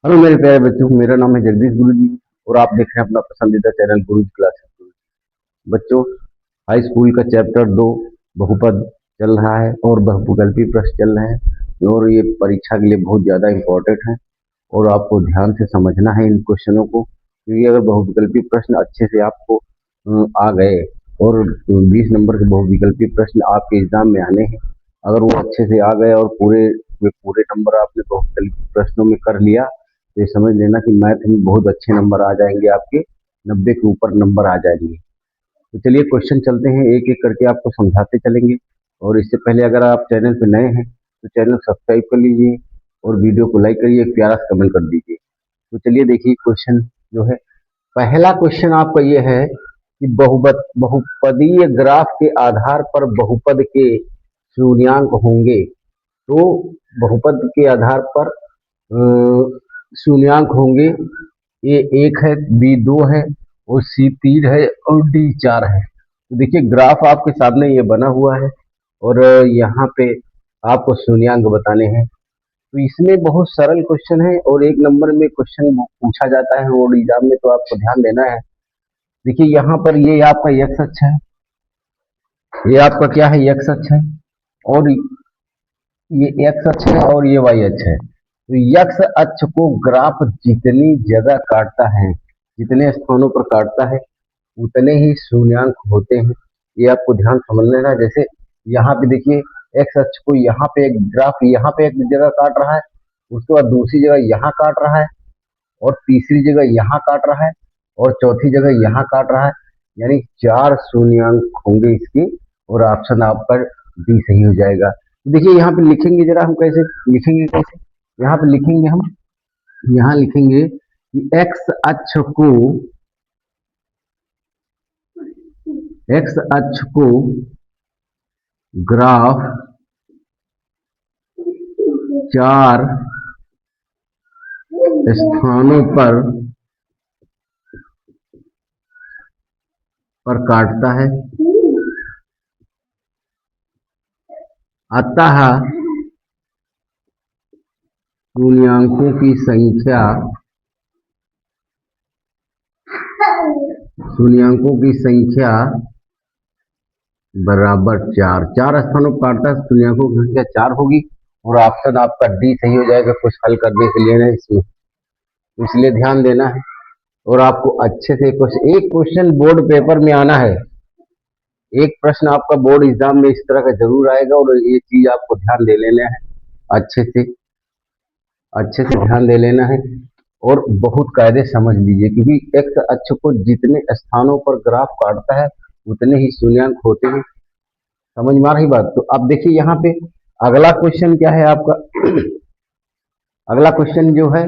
Hello मेरे प्यारे बच्चों, मेरा नाम है जगदीश गुरु जी और आप देख रहे हैं अपना पसंदीदा चैनल गुरु क्लासेस। बच्चों, हाई स्कूल का चैप्टर 2 बहुपद चल रहा है और बहुविकल्पी प्रश्न चल रहे हैं और ये परीक्षा के लिए बहुत ज़्यादा इम्पोर्टेंट है और आपको ध्यान से समझना है इन क्वेश्चनों को, क्योंकि अगर बहुविकल्पी प्रश्न अच्छे से आपको आ गए और 20 नंबर के बहुविकल्पी प्रश्न आपके एग्जाम में आने हैं, अगर वो अच्छे से आ गए और पूरे नंबर आपने बहुविकल्पी प्रश्नों में कर लिया तो ये समझ लेना कि मैथ में बहुत अच्छे नंबर आ जाएंगे, आपके 90 के ऊपर नंबर आ जाएंगे। तो चलिए क्वेश्चन चलते हैं, एक एक करके आपको समझाते चलेंगे। और इससे पहले अगर आप चैनल पर नए हैं तो चैनल सब्सक्राइब कर लीजिए और वीडियो को लाइक करिए, एक प्यारा सा कमेंट कर दीजिए। तो चलिए देखिए क्वेश्चन जो है, पहला क्वेश्चन आपका ये है कि बहुपदीय ग्राफ के आधार पर बहुपद के शून्यांक होंगे। तो बहुपद के आधार पर शून्यांक होंगे। ए 1 है, बी 2 है और सी 3 है और डी 4 है। तो देखिए ग्राफ आपके सामने ये बना हुआ है और यहाँ पे आपको शून्यांक बताने हैं। तो इसमें बहुत सरल क्वेश्चन है और एक नंबर में क्वेश्चन पूछा जाता है और एग्जाम में, तो आपको ध्यान देना है। देखिए यहाँ पर ये आपका एक्स अक्ष है, ये आपका क्या है, एक्स अक्ष है और ये एक्स अक्ष है और ये वाई अक्ष है। तो एक्स अक्ष को ग्राफ जितनी जगह काटता है, जितने स्थानों पर काटता है, उतने ही शून्यांक होते हैं। ये आपको ध्यान समझ लेना। जैसे यहाँ पे देखिए एक्स अक्ष को यहाँ पे एक ग्राफ यहाँ पे एक जगह काट रहा है, उसके बाद दूसरी जगह यहाँ काट रहा है और तीसरी जगह यहाँ काट रहा है और चौथी जगह यहाँ काट रहा है। यानी 4 शून्यांक होंगे इसके और ऑप्शन आपका डी सही हो जाएगा। तो देखिए यहाँ पे लिखेंगे, जरा हम कैसे लिखेंगे, कैसे यहाँ पे लिखेंगे, हम यहाँ लिखेंगे कि एक्स अक्ष को ग्राफ 4 स्थानों पर काटता है, अतः शून्यांकों की संख्या बराबर 4। 4 स्थानों पर काटता है, शून्यांकों की संख्या 4 होगी और ऑप्शन आपका डी सही हो जाएगा कुछ हल करने के लिए ना इसमें, इसलिए ध्यान देना है। और आपको अच्छे से एक क्वेश्चन बोर्ड पेपर में आना है, एक प्रश्न आपका बोर्ड एग्जाम में इस तरह का जरूर आएगा और ये चीज आपको ध्यान दे लेना है, अच्छे से ध्यान दे लेना है और बहुत कायदे समझ लीजिए, क्योंकि एक्स अक्ष को जितने स्थानों पर ग्राफ काटता है उतने ही शून्यांक होते हैं। समझ में आ रही बात? तो अब देखिए यहाँ पे अगला क्वेश्चन क्या है आपका। अगला क्वेश्चन जो है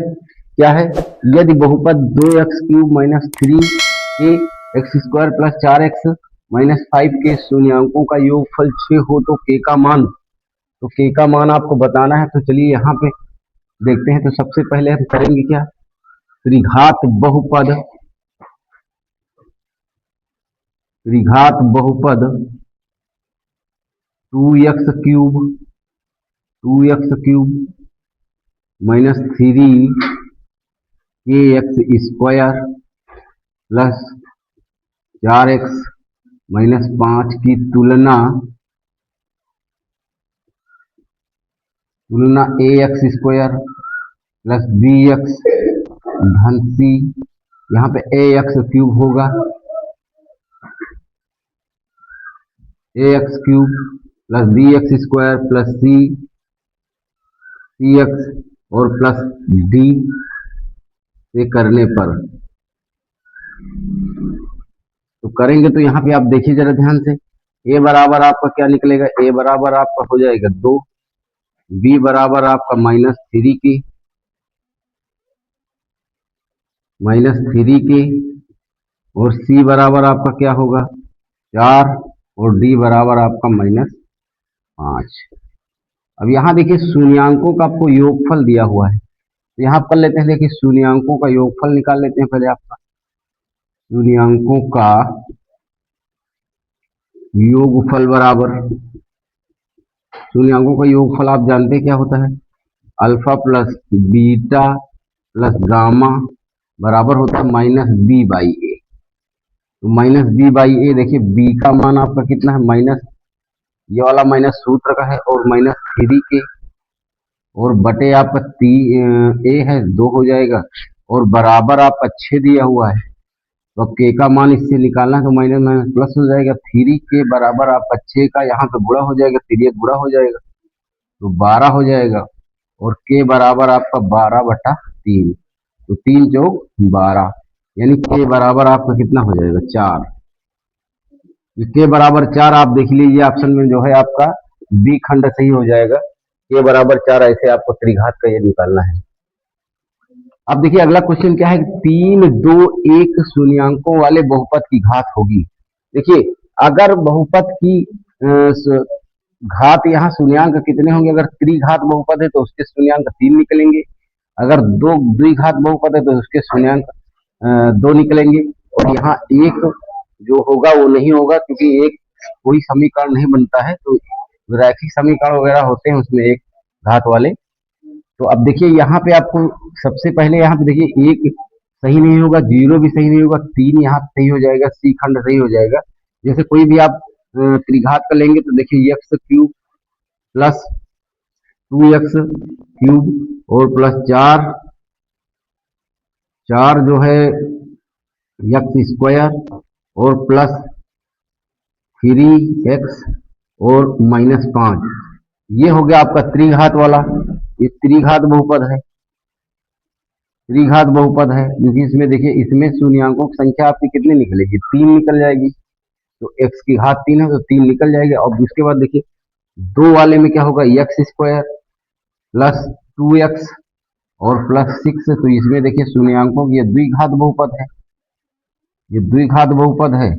क्या है, यदि बहुपद 2x³ - 3 के x² + 4x - 5 के शून्यांकों का योगफल 6 हो तो k का मान, तो k का मान आपको बताना है। तो चलिए यहाँ पे देखते हैं। तो सबसे पहले हम करेंगे क्या, त्रिघात बहुपद 2x³ - 3kx² + 4x - 5 की तुलना ax² + bx धन c, यहाँ पे ax³ होगा, ax³ + bx² + cx और प्लस d से करने पर, तो करेंगे तो यहाँ पे आप देखिए जरा ध्यान से। a बराबर आपका क्या निकलेगा, a बराबर आपका हो जाएगा 2, b बराबर आपका -3 के और c बराबर आपका क्या होगा 4 और d बराबर आपका -5। अब यहाँ देखिए शून्यांकों का आपको योगफल दिया हुआ है, तो यहाँ कर लेते हैं। देखिए शून्यांकों का योगफल निकाल लेते हैं पहले। आपका शून्यांकों का योगफल बराबर, शून्यांकों का योगफल आप जानते हैं क्या होता है, alpha plus beta plus gamma बराबर होता है माइनस बी बाई ए। तो माइनस बी बाई ए, देखिए बी का मान आपका कितना है, माइनस, ये वाला माइनस सूत्र का है, और माइनस 3 के, और बटे आपका ए है 2 हो जाएगा, और बराबर आपका 6 दिया हुआ है। तो अब के का मान इससे निकालना है, तो माइनस माइनस प्लस हो जाएगा। 3 के बराबर आपका 6 का यहाँ पे गुणा हो जाएगा, 3 एक गुणा हो जाएगा तो 12 हो जाएगा, और के बराबर आपका 12/3, तो 3 × 4 = 12, यानी के बराबर आपका कितना हो जाएगा, 4। के बराबर 4 आप देख लीजिए ऑप्शन में जो है आपका बी खंड सही हो जाएगा। के बराबर 4 ऐसे आपको त्रिघात का ये निकालना है। अब देखिए अगला क्वेश्चन क्या है, 3, 2, 1 शून्यांकों वाले बहुपद की घात होगी। देखिए अगर बहुपद की घात यहाँ शून्यांक कितने होंगे, अगर त्रिघात बहुपद है तो उसके शून्यांक 3 निकलेंगे, अगर दो द्विघात बहुपद है तो उसके शून्यांक 2 निकलेंगे, और यहाँ एक जो होगा वो नहीं होगा, क्योंकि एक कोई समीकरण नहीं बनता है, तो रैखिक समीकरण वगैरह होते हैं उसमें एक घात वाले। तो अब देखिए यहाँ पे आपको सबसे पहले यहाँ पे देखिए एक सही नहीं होगा, 0 भी सही नहीं होगा, 3 यहाँ पे सही हो जाएगा, सी खंड सही हो जाएगा। जैसे कोई भी आप त्रिघात का लेंगे तो देखिए x³ प्लस 2x³ और प्लस 4 जो है x² और प्लस 3x और -5, ये हो गया आपका त्रिघात वाला। ये त्रिघात बहुपद है, त्रिघात बहुपद है, क्योंकि इसमें देखिए इसमें शून्यांकों की संख्या आपकी कितनी निकलेगी, 3 निकल जाएगी। तो x की घात 3 है तो 3 निकल जाएगी। और उसके बाद देखिए 2 वाले में क्या होगा, x² प्लस 2x और प्लस 6, तो इसमें देखिए शून्यांकों की ये द्विघात बहुपद है, ये द्विघात बहुपद है,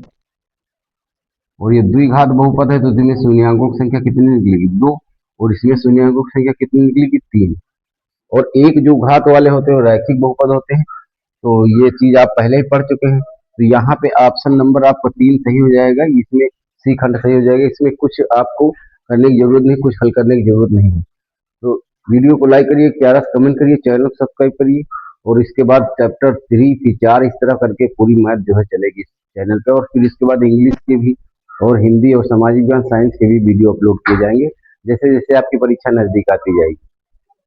और ये द्विघात बहुपद है, तो इसमें शून्यांकों की संख्या कितनी निकलेगी, 2, और इसमें शून्यांकों की संख्या कितनी निकलेगी, 3। और एक जो घात वाले होते हैं वो रैखिक बहुपद होते हैं, तो ये चीज आप पहले ही पढ़ चुके हैं। तो यहाँ पे ऑप्शन नंबर आपको 3 सही हो जाएगा, इसमें सी खंड सही हो जाएगा, इसमें कुछ आपको करने की जरूरत नहीं, कुछ हल करने की जरूरत नहीं है। तो वीडियो को लाइक करिए, प्यारा कमेंट करिए, चैनल को सब्सक्राइब करिए, और इसके बाद चैप्टर 3 फिर 4 इस तरह करके पूरी मैथ जो है चलेगी इस चैनल पे, और फिर इसके बाद इंग्लिश के भी और हिंदी और सामाजिक ज्ञान साइंस के भी वीडियो अपलोड किए जाएंगे, जैसे जैसे आपकी परीक्षा नजदीक आती जाएगी।